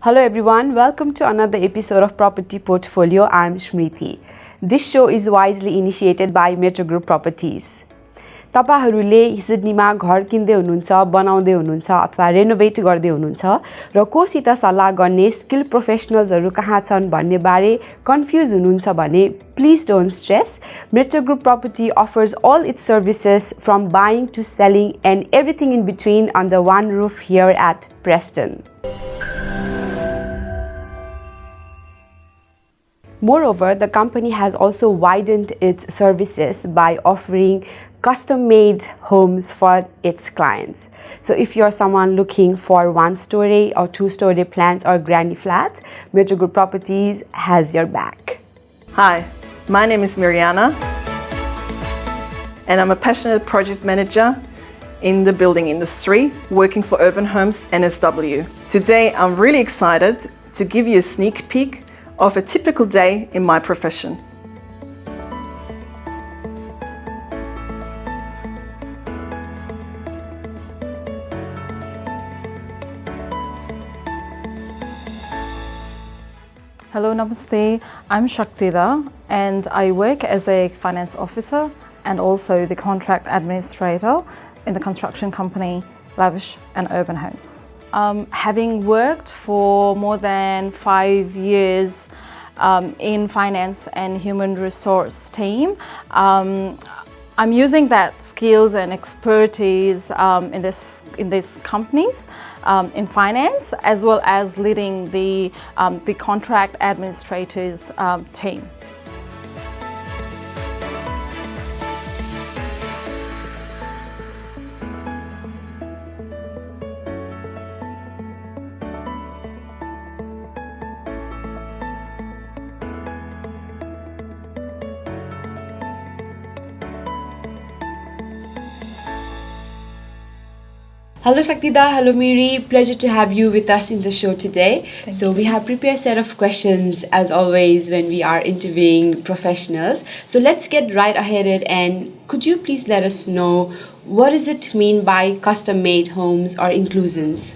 Hello everyone, welcome to another episode of Property Portfolio. I'm Smriti. This show is wisely initiated by Metro Group Properties. तपाईहरुले सिडनीमा घर किन्दै हुनुहुन्छ, बनाउँदै हुनुहुन्छ अथवा renovate गर्दै हुनुहुन्छ र कोसित सल्लाह गर्ने स्किल प्रोफेसनल्सहरु कहाँ छन् भन्ने बारे कन्फ्युज हुनुहुन्छ भने please don't stress. Metro Group Property offers all its services from buying to selling and everything in between under one roof here at Preston. Moreover, the company has also widened its services by offering custom-made homes for its clients. So if you're someone looking for one-story or two-story plans or granny flats, Metro Group Properties has your back. Hi, my name is Miriana and I'm a passionate project manager in the building industry working for Homes NSW. Today I'm really excited to give you a sneak peek of a typical day in my profession. Hello, Namaste. I'm Shaktira and I work as a finance officer and also the contract administrator in the construction company Lavish and Urban Homes. Having worked for more than 5 years in finance and human resource team, I'm using that skills and expertise in these companies in finance, as well as leading the contract administrators team. Hello Shaktida, hello Miri, pleasure to have you with us in the show today. So we have prepared a set of questions as always when we are interviewing professionals. So let's get right ahead and could you please let us know what does it mean by custom-made homes or inclusions?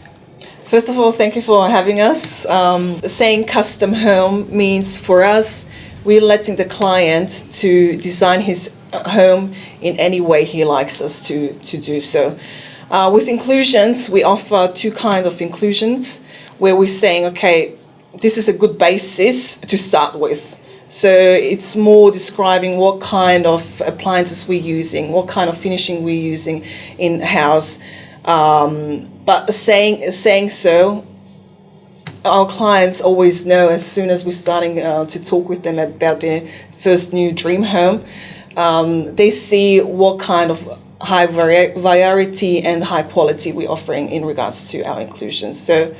First of all, thank you for having us. Saying custom home means for us, we're letting the client to design his home in any way he likes us to do so. With inclusions, we offer two kinds of inclusions where we're saying, okay, this is a good basis to start with. So it's more describing what kind of appliances we're using, what kind of finishing we're using in-house. But saying so, our clients always know as soon as we're starting to talk with them about their first new dream home, they see what kind of high variety and high quality we're offering in regards to our inclusions. So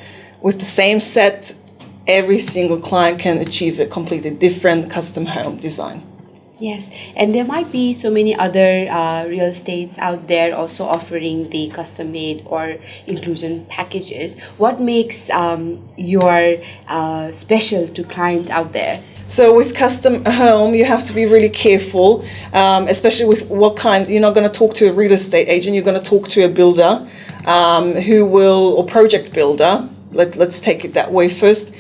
with the same set, every single client can achieve a completely different custom home design. Yes, and there might be so many other real estates out there also offering the custom-made or inclusion packages. What makes your special to clients out there? So with custom home, you have to be really careful, especially with what kind. You're not going to talk to a real estate agent. You're going to talk to a builder or project builder. Let's take it that way first.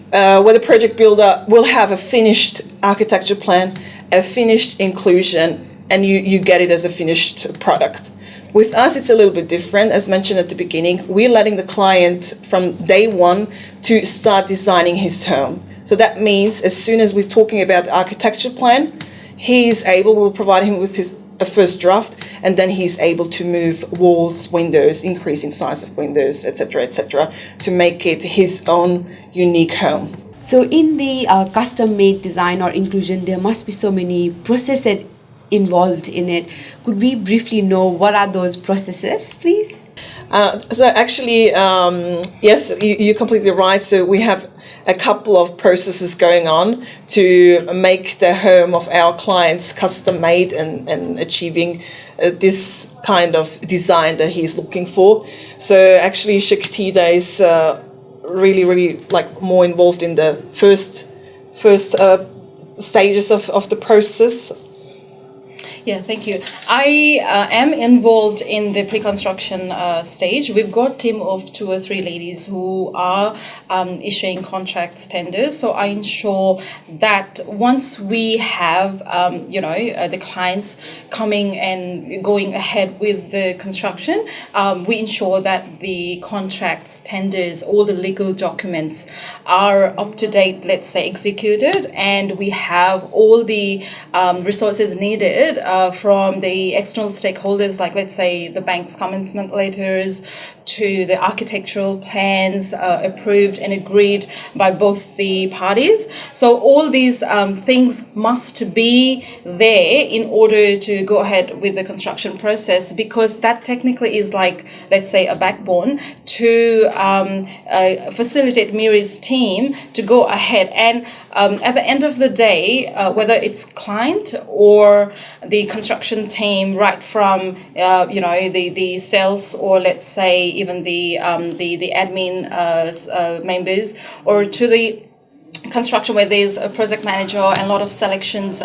Where the project builder will have a finished architecture plan, a finished inclusion, and you get it as a finished product. With us, it's a little bit different. As mentioned at the beginning, we're letting the client from day one to start designing his home. So that means as soon as we're talking about the architecture plan, we'll provide him with a first draft, and then he's able to move walls, windows, increasing size of windows, etc., to make it his own unique home. So in the custom-made design or inclusion, there must be so many processes involved in it. Could we briefly know what are those processes, please? So actually, yes, you're completely right. So we have a couple of processes going on to make the home of our clients custom made and achieving this kind of design that he's looking for. So actually Shaktida is really like more involved in the first stages of the process. Yeah, thank you. I am involved in the pre-construction stage. We've got a team of 2 or 3 ladies who are issuing contracts, tenders. So I ensure that once we have, the clients coming and going ahead with the construction, we ensure that the contracts, tenders, all the legal documents are up to date, let's say, executed, and we have all the resources needed from the external stakeholders, like let's say the bank's commencement letters, to the architectural plans approved and agreed by both the parties. So all these things must be there in order to go ahead with the construction process, because that technically is like, let's say, a backbone to facilitate Miri's team to go ahead. And at the end of the day, whether it's client or the construction team, right from the sales, or let's say even the admin members, or to the construction where there's a project manager and a lot of selections,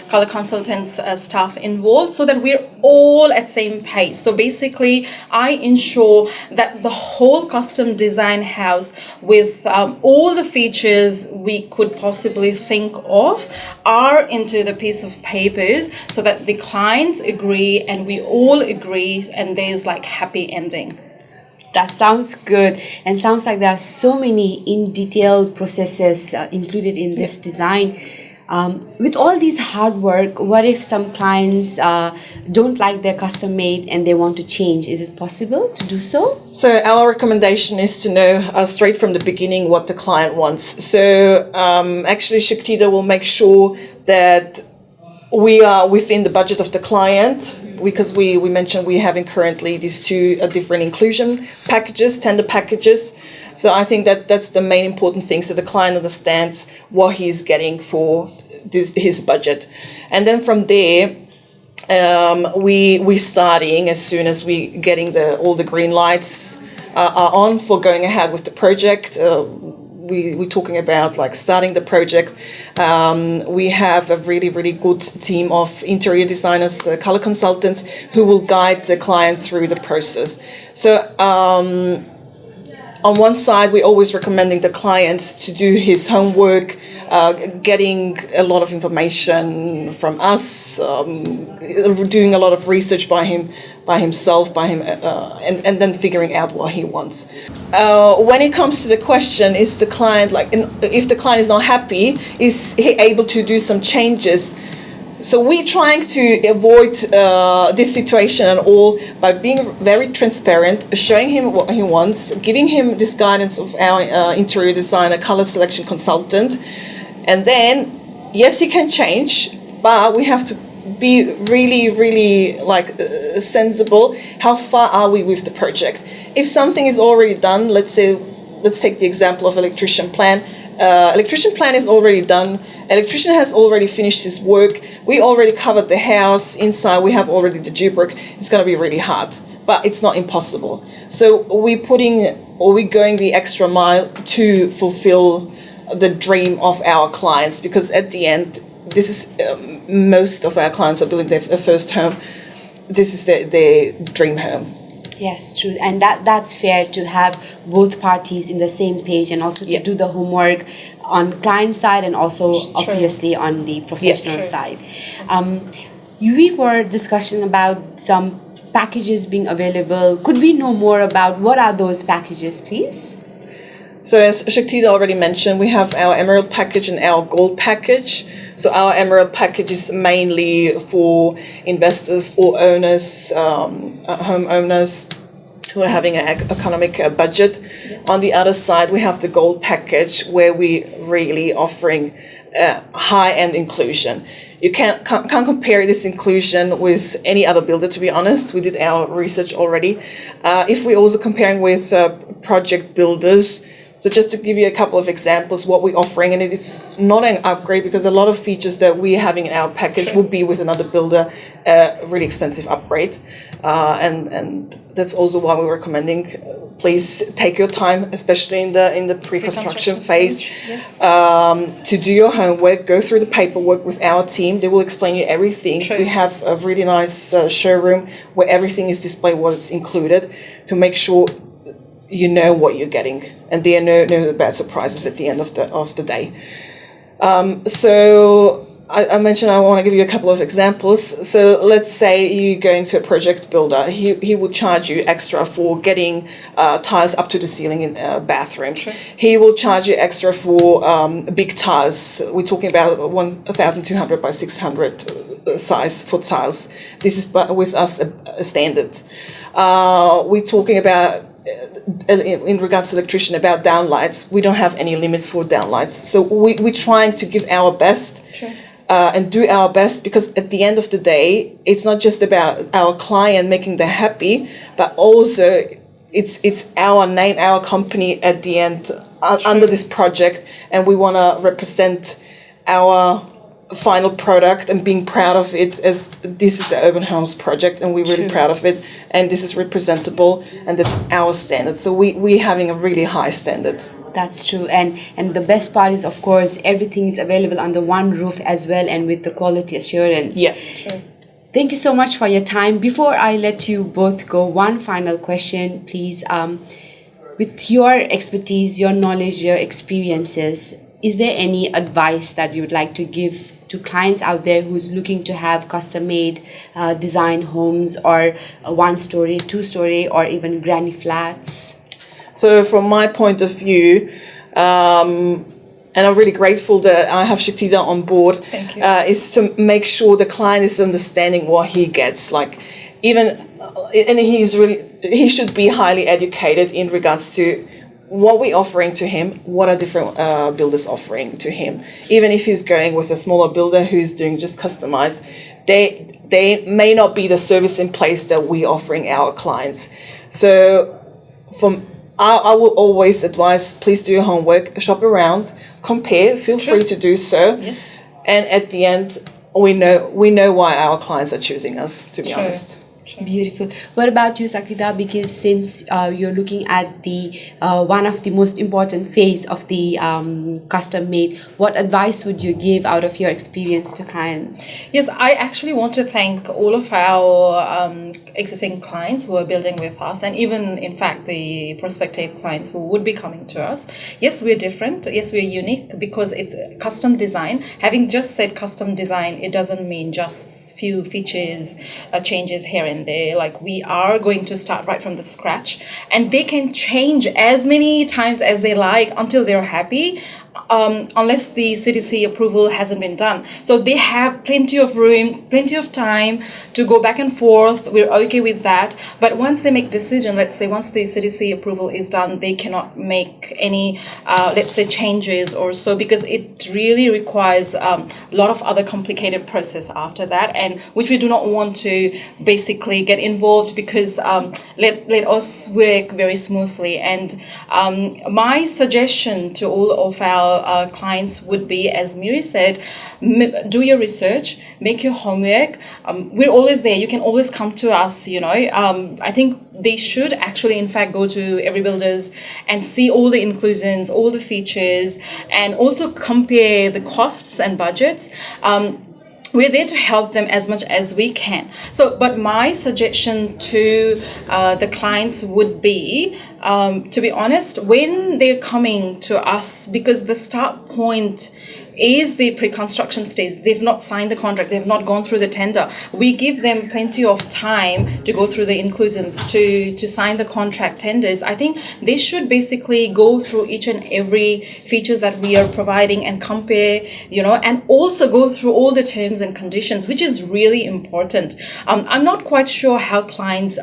color consultants, staff involved, so that we're all at same pace. So basically, I ensure that the whole custom design house with all the features we could possibly think of are into the piece of papers, so that the clients agree and we all agree, and there's like happy ending. That sounds good, and sounds like there are so many in detail processes included in this design. With all these hard work, what if some clients don't like their custom made and they want to change? Is it possible to do so? So our recommendation is to know straight from the beginning what the client wants. So actually Shaktida will make sure that we are within the budget of the client, because we mentioned we're having currently these 2 different inclusion packages, tender packages. So I think that that's the main important thing, so the client understands what he's getting for his budget. And then from there, we starting as soon as we getting all the green lights are on for going ahead with the project. We're talking about like starting the project. We have a really, really good team of interior designers, color consultants, who will guide the client through the process. So on one side, we're always recommending the client to do his homework, getting a lot of information from us, doing a lot of research by himself, and then figuring out what he wants. When it comes to the question, is the client if the client is not happy, is he able to do some changes? So we're trying to avoid this situation at all by being very transparent, showing him what he wants, giving him this guidance of our interior designer, color selection consultant, and then yes, he can change, but we have to be really, really sensible. How far are we with the project? If something is already done, let's take the example of electrician plan. Electrician plan is already done. Electrician has already finished his work. We already covered the house inside. We have already the G-brick. It's going to be really hard, but it's not impossible. So we're going the extra mile to fulfill the dream of our clients, because at the end, this is most of our clients are building their first home. This is their dream home. Yes, true. And that's fair to have both parties in the same page, and also to do the homework on client side and also obviously on the professional side. We were discussing about some packages being available. Could we know more about what are those packages, please? So as Shaktida already mentioned, we have our Emerald package and our Gold package. So our Emerald package is mainly for investors or owners, homeowners who are having an economic budget. Yes. On the other side, we have the Gold package, where we really offering high-end inclusion. You can't compare this inclusion with any other builder, to be honest. We did our research already. If we're also comparing with project builders, So just to give you a couple of examples, what we're offering, and it's not an upgrade because a lot of features that we're having in our package will be with another builder, a really expensive upgrade. And that's also why we're recommending, please take your time, especially in the pre-construction phase, to do your homework, go through the paperwork with our team. They will explain you everything. We have a really nice showroom where everything is displayed, what's included, to make sure you know what you're getting, and there are no bad surprises at the end of the day. So I mentioned I want to give you a couple of examples. So let's say you're going to a project builder. He will charge you extra for getting tiles up to the ceiling in a bathroom. He will charge you extra for big tiles. We're talking about 1,200 by 600 size foot tiles. This is with us a standard. We're talking about, in regards to electrician, about downlights. We don't have any limits for downlights. So we're trying to give our best and do our best, because at the end of the day, it's not just about our client making them happy, but also it's our name, our company at the end under this project, and we want to represent our final product and being proud of it, as this is an Urban Homes project and we're really proud of it, and this is representable, and that's our standard. So we're having a really high standard. That's true, and the best part is, of course, everything is available under one roof as well, and with the quality assurance. Yeah, true. Thank you so much for your time. Before I let you both go, one final question, please. With your expertise, your knowledge, your experiences, is there any advice that you would like to give to clients out there who's looking to have custom-made design homes, or a one-story, two-story, or even granny flats? So from my point of view, and I'm really grateful that I have Shaktida on board, is to make sure the client is understanding what he gets. Like, even, and he should be highly educated in regards to what we're offering to him, what are different builders offering to him. Even if he's going with a smaller builder who's doing just customized, they may not be the service in place that we're offering our clients. So I will always advise, please do your homework, shop around, compare, feel free to do so. Yes. And at the end, we know why our clients are choosing us, to be honest. Beautiful. What about you, Shaktida? Because since you're looking at the one of the most important phase of the custom made, what advice would you give out of your experience to clients? Yes, I actually want to thank all of our existing clients who are building with us, and even, in fact, the prospective clients who would be coming to us. Yes, we're different. Yes, we're unique because it's custom design. Having just said custom design, it doesn't mean just few features, changes here and there. Like, we are going to start right from the scratch, and they can change as many times as they like until they're happy, unless the CTC approval hasn't been done. So they have plenty of room, plenty of time to go back and forth. We're okay with that. But once they make decision, let's say once the CTC approval is done, they cannot make any, let's say, changes or so, because it really requires a lot of other complicated process after that, and which we do not want to basically get involved, because let us work very smoothly. And my suggestion to all of our clients would be, as Miri said, do your research, make your homework. We're always there. You can always come to us, I think they should actually, in fact, go to Every Builders and see all the inclusions, all the features, and also compare the costs and budgets. We're there to help them as much as we can. So, but my suggestion to the clients would be, to be honest, when they're coming to us, because the start point is the pre-construction stage. They've not signed the contract. They've not gone through the tender. We give them plenty of time to go through the inclusions, to sign the contract tenders. I think they should basically go through each and every features that we are providing and compare, and also go through all the terms and conditions, which is really important. I'm not quite sure how clients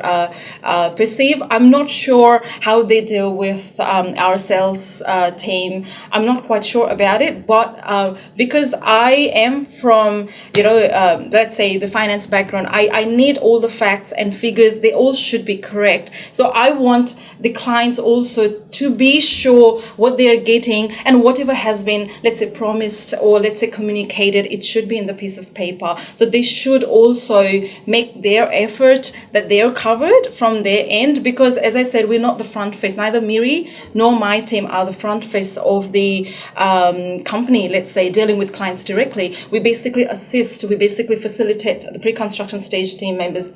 perceive. I'm not sure how they deal with our sales team. I'm not quite sure about it, but because I am from, let's say, the finance background, I need all the facts and figures. They all should be correct. So I want the clients also to be sure what they are getting, and whatever has been, let's say, promised or let's say communicated, it should be in the piece of paper. So they should also make their effort that they are covered from their end, because as I said, we're not the front face. Neither Miri nor my team are the front face of the company, let's say, dealing with clients directly. We basically assist, we basically facilitate the pre-construction stage team members,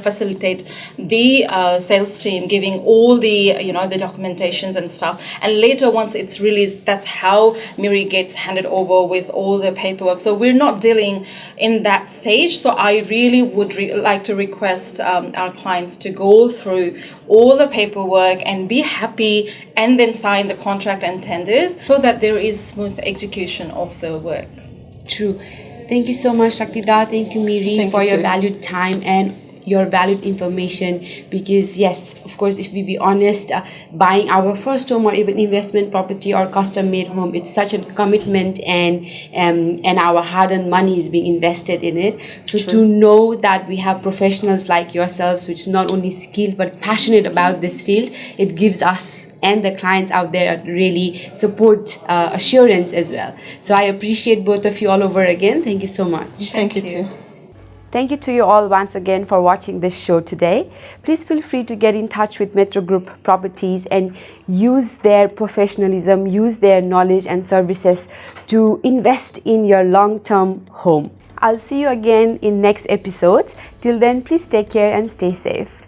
facilitate the sales team, giving all the the documentations and stuff, and later once it's released, that's how Miri gets handed over with all the paperwork. So we're not dealing in that stage. So I really would like to request our clients to go through all the paperwork and be happy, and then sign the contract and tenders, so that there is smooth execution of the work. True. Thank you so much, Shaktida. Thank you, Miri, Thank for you your too. valued time and your valued information. Because yes, of course, if we be honest, buying our first home or even investment property or custom made home, it's such a commitment, and our hard-earned money is being invested in it. So to know that we have professionals like yourselves, which is not only skilled but passionate about this field, it gives us and the clients out there really support assurance as well. So I appreciate both of you all over again. Thank you so much. Thank you too. Thank you to you all once again for watching this show today. Please feel free to get in touch with Metro Group Properties and use their professionalism, use their knowledge and services to invest in your long-term home. I'll see you again in next episodes. Till then, please take care and stay safe.